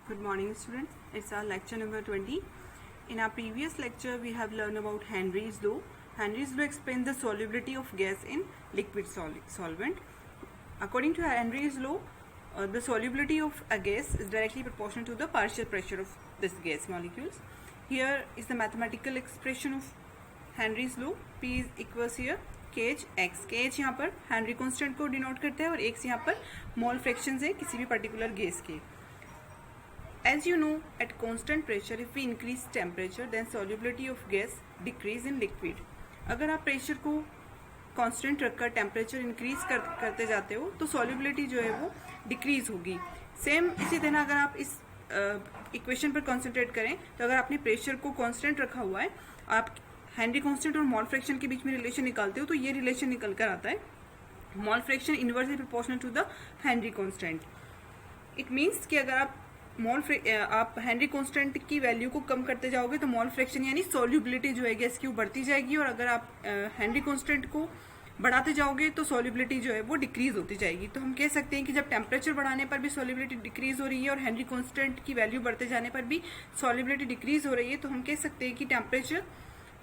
Good morning, students. It's our lecture number 20. In our previous lecture, we have learned about Henry's law. Henry's law explains the solubility of gas in liquid solvent. According to Henry's law, the solubility of a gas is directly proportional to the partial pressure of this gas molecules. Here is the mathematical expression of Henry's law. P is equals here kh x. kh यहाँ पर Henry constant को denote करता है और x यहाँ पर mole fraction है किसी भी पर्टिकुलर गैस के. As you know, at constant pressure, if we increase temperature, then solubility of gas decrease in liquid. अगर आप प्रेशर को कांस्टेंट रखकर टेम्परेचर इंक्रीज करते जाते हो तो सॉल्युबिलिटी जो है वो डिक्रीज होगी. सेम इसी तरह अगर आप इस इक्वेशन पर कॉन्सेंट्रेट करें तो अगर आपने प्रेशर को कांस्टेंट रखा हुआ है, आप हेनरी कांस्टेंट और मोल फ्रैक्शन के बीच में रिलेशन निकालते हो तो ये रिलेशन निकल कर आता है mole fraction inversely proportional to the Henry constant. It means कि अगर आप हेनरी कांस्टेंट की वैल्यू को कम करते जाओगे तो मोल फ्रैक्शन यानी सॉल्युबिलिटी जो है गैस की वो बढ़ती जाएगी, और अगर आप हेनरी कांस्टेंट को बढ़ाते जाओगे तो सॉल्युबिलिटी जो है वो डिक्रीज होती जाएगी. तो हम कह सकते हैं कि जब टेम्परेचर बढ़ाने पर भी सॉल्युबिलिटी डिक्रीज हो रही है और हेनरी कांस्टेंट की वैल्यू बढ़ते जाने पर भी सॉल्युबिलिटी डिक्रीज हो रही है, तो हम कह सकते हैं कि टेम्परेचर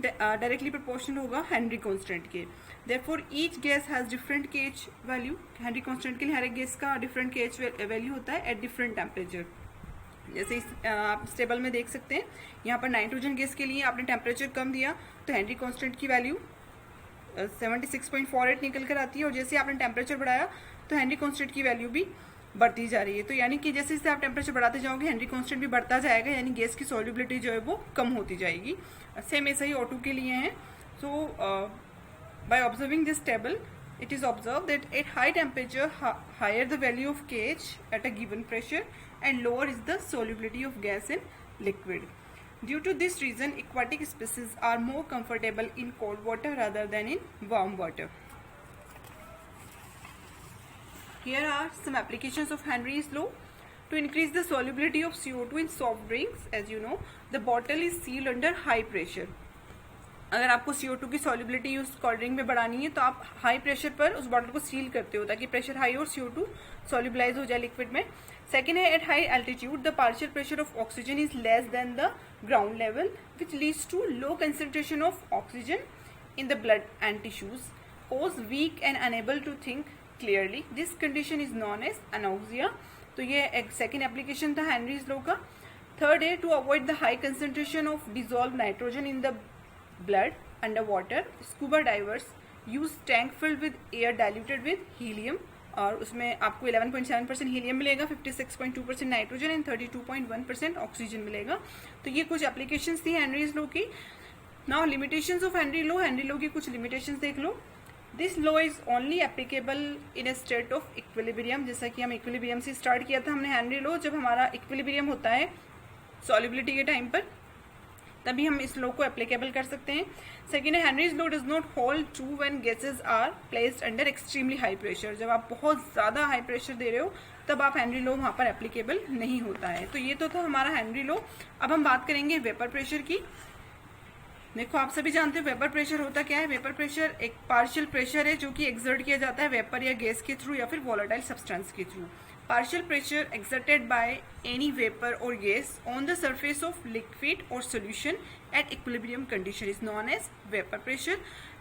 डायरेक्टली प्रोपोर्शनल होगा हेनरी कांस्टेंट के. Therefore, each gas has different kh value. Henry constant के लिए हर एक गैस का डिफरेंट kh वैल्यू होता है एट डिफरेंट टेम्परेचर. जैसे आप इस टेबल में देख सकते हैं, यहाँ पर नाइट्रोजन गैस के लिए आपने टेम्परेचर कम दिया तो हेनरी कांस्टेंट की वैल्यू 76.48 निकल कर आती है, और जैसे आपने टेम्परेचर बढ़ाया तो हेनरी कांस्टेंट की वैल्यू भी बढ़ती जा रही है. तो यानी कि जैसे जैसे आप टेम्परेचर बढ़ाते जाओगे हेनरी कांस्टेंट भी बढ़ता जाएगा, यानी गैस की सॉल्युबिलिटी जो है वो कम होती जाएगी. सेम ऐसा ही O2 के लिए है. So by observing this table, it is observed that at high temperature, higher the value of kh at a given pressure and lower is the solubility of gas in liquid. Due to this reason, aquatic species are more comfortable in cold water rather than in warm water. Here are some applications of Henry's law. To increase the solubility of CO2 in soft drinks, as you know, the bottle is sealed under high pressure. अगर आपको CO2 की solubility उस cold drink में बढ़ानी है तो आप high pressure पर उस बॉटल को सील करते हो ताकि प्रेशर हाई और CO2 सॉल्युबलाइज हो जाए लिक्विड में. सेकेंड है, at high altitude the partial pressure of oxygen is less than the ground level which leads to low concentration of oxygen in the blood and tissues, cause weak and unable to think clearly. This condition is known as anoxia. तो ये एक second application था Henry's law का. Third है, to avoid the high concentration of dissolved nitrogen in the blood underwater, scuba divers use tank filled with air diluted with helium, और उसमें आपको 11.7% helium मिलेगा, 56.2% नाइट्रोजन एंड 32.1% ऑक्सीजन मिलेगा. तो ये कुछ एप्लीकेशंस थी हेनरीज लॉ की. Now limitations of Henry law. Henry law की कुछ लिमिटेशंस देख लो. This law is only applicable in a state of equilibrium. जैसा कि हम इक्विलिब्रियम से स्टार्ट किया था हमने हेनरी लॉ, जब हमारा इक्विलिब्रियम होता है सॉल्युबिलिटी के टाइम पर तभी हम इस लॉ को एप्लीकेबल कर सकते हैं. सेकेंड है, Henry's law does not hold true when gases are placed under extremely high pressure. जब आप बहुत ज़्यादा हाई प्रेशर दे रहे हो तब आप हेनरी लॉ वहाँ पर एप्लीकेबल नहीं होता है. तो ये तो था हमारा हेनरी लॉ. अब हम बात करेंगे वेपर प्रेशर की. देखो, आप सभी जानते हो वेपर प्रेशर होता क्या है. वेपर प्रेशर एक पार्शियल प्रेशर है जो कि एक्सर्ट किया जाता है वेपर या गैस के थ्रू या फिर वॉलेटाइल सब्सटेंस के through. Partial pressure exerted by any vapor or gas on the surface of liquid or solution at equilibrium condition is known as vapor pressure.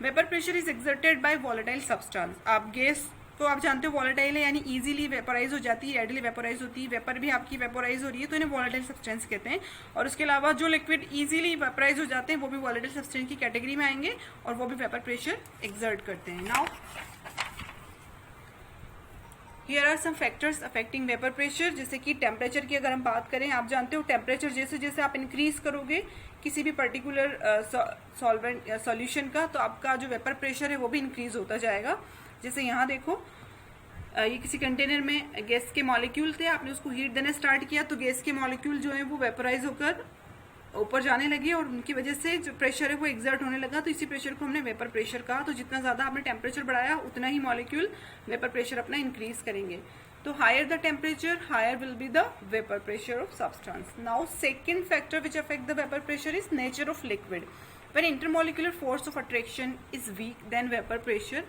Vapor pressure is exerted by volatile substance. आप gas तो आप जानते हो volatile है, यानी easily vaporise हो जाती है, रेडिली वेपोराइज होती है. वेपर भी आपकी वेपोराइज हो रही है तो इन्हें वॉलेटाइल सब्सटेंस कहते हैं. और उसके अलावा जो लिक्विड इजीली वेपोराइज हो जाते हैं वो भी वॉलेटाइल सब्सटेंस की कैटेगरी में आएंगे और वो भी वेपर प्रेशर एक्सर्ट करते हैं. Now here are some factors affecting vapour pressure. जैसे कि टेम्परेचर की अगर हम बात करें, आप जानते हो टेम्परेचर जैसे जैसे आप इंक्रीज करोगे किसी भी पर्टिकुलर सॉल्वेंट या सॉल्यूशन का तो आपका जो वेपर प्रेशर है वो भी इंक्रीज होता जाएगा. जैसे यहाँ देखो, ये किसी कंटेनर में गैस के मॉलिक्यूल थे, आपने उसको हीट देना स्टार्ट किया तो गैस के मॉलिक्यूल जो है वो वेपराइज होकर ऊपर जाने लगे और उनकी वजह से जो प्रेशर है वो एक्सर्ट होने लगा. तो इसी प्रेशर को हमने वेपर प्रेशर कहा. तो जितना ज्यादा आपने टेम्परेचर बढ़ाया उतना ही मॉलिक्यूल वेपर प्रेशर अपना इंक्रीज करेंगे. तो higher the temperature higher will be the vapour pressure of substance. Now second factor which affect the vapour pressure is nature of liquid. When intermolecular force of attraction is weak then vapour pressure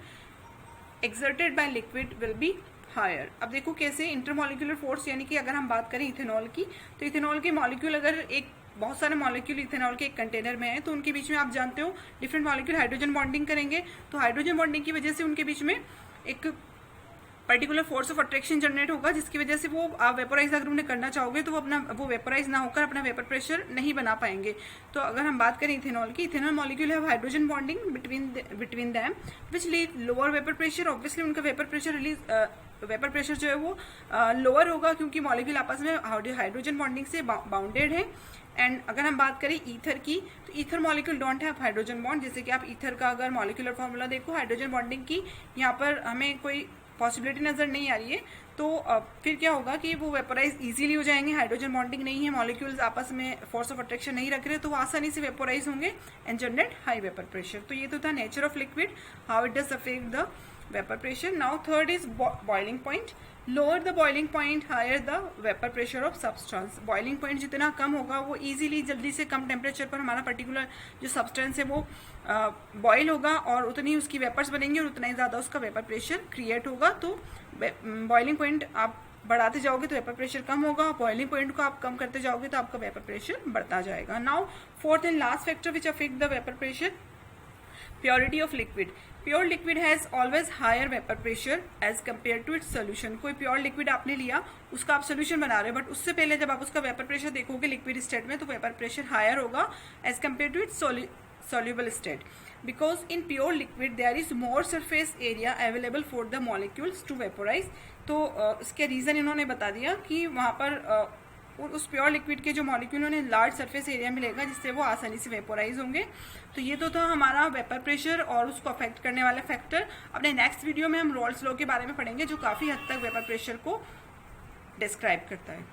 exerted by liquid will be higher. अब देखो कैसे intermolecular force, यानी कि अगर हम बात करें ethanol की, तो इथेनॉल के मॉलिक्यूल अगर एक बहुत सारे मॉलिक्यूल इथेनॉल के एक कंटेनर में है, तो उनके बीच में आप जानते हो डिफरेंट मॉलिक्यूल हाइड्रोजन बॉन्डिंग करेंगे, तो हाइड्रोजन बॉन्डिंग की वजह से उनके बीच में एक particular force of attraction generate होगा, जिसकी वजह से वो आप वेपोराइज अगर उन्हें करना चाहोगे तो वो वेपोराइज ना होकर अपना वेपर प्रेशर नहीं बना पाएंगे। तो अगर हम बात करें इथेनॉल की, इथेनॉल मॉलिक्यूल है hydrogen bonding between them which lead lower vapour pressure. Obviously उनका वेपर प्रेशर जो है वो लोअर होगा, क्योंकि मॉलिक्यूल आपस में हाइड्रोजन बॉन्डिंग से बाउंडेड है। एंड अगर हम बात करें ईथर की, तो ether molecule don't have hydrogen bond. जैसे कि आप ईथर का अगर मॉलिक्यूलर फॉर्मूला देखो हाइड्रोजन बॉन्डिंग की, यहाँ पर हमें कोई पॉसिबिलिटी नजर नहीं आ रही है, तो फिर क्या होगा कि वो वेपोराइज इजीली हो जाएंगे। हाइड्रोजन बॉन्डिंग नहीं है, मॉलिक्यूल्स आपस में फोर्स ऑफ अट्रैक्शन नहीं रख रहे, तो वो आसानी से वेपोराइज होंगे and generate high vapour pressure. तो ये तो था nature of liquid, how it does affect the vapour pressure. Now third is boiling point. Lower the boiling point higher the vapour pressure of substance. Boiling point जितना कम होगा, वो easily जल्दी से कम टेम्परेचर पर हमारा पर्टिकुलर जो सब्सटेंस है वो बॉयल होगा, और उतनी ही उसकी वेपर्स बनेंगे और उतना ही ज्यादा उसका वेपर प्रेशर क्रिएट होगा। तो बॉइलिंग पॉइंट आप बढ़ाते जाओगे तो वेपर प्रेशर कम होगा, बॉइलिंग पॉइंट को आप कम करते जाओगे तो आपका वेपर प्रेशर बढ़ता जाएगा। Now fourth and last factor which affect the vapour pressure, purity of liquid. Pure liquid has always higher vapour pressure as compare to its solution. कोई प्योर लिक्विड आपने लिया, उसका आप सोल्यूशन बना रहे हो, बट उससे पहले जब आप उसका वेपर प्रेशर देखोगे लिक्विड स्टेट में, तो वेपर प्रेशर हायर होगा as compare to its soluble state, because in pure liquid there is more surface area available for the molecules to vaporize। तो इसके रीजन इन्होंने बता दिया कि वहां पर उस प्योर लिक्विड के जो मॉलिक्यूल उन्हें लार्ज सरफेस एरिया मिलेगा, जिससे वो आसानी से वेपोराइज होंगे। तो ये तो था हमारा वेपर प्रेशर और उसको अफेक्ट करने वाला फैक्टर। अपने नेक्स्ट वीडियो में हम रॉल्स लॉ के बारे में पढ़ेंगे, जो काफी हद तक वेपर प्रेशर को डिस्क्राइब करता है।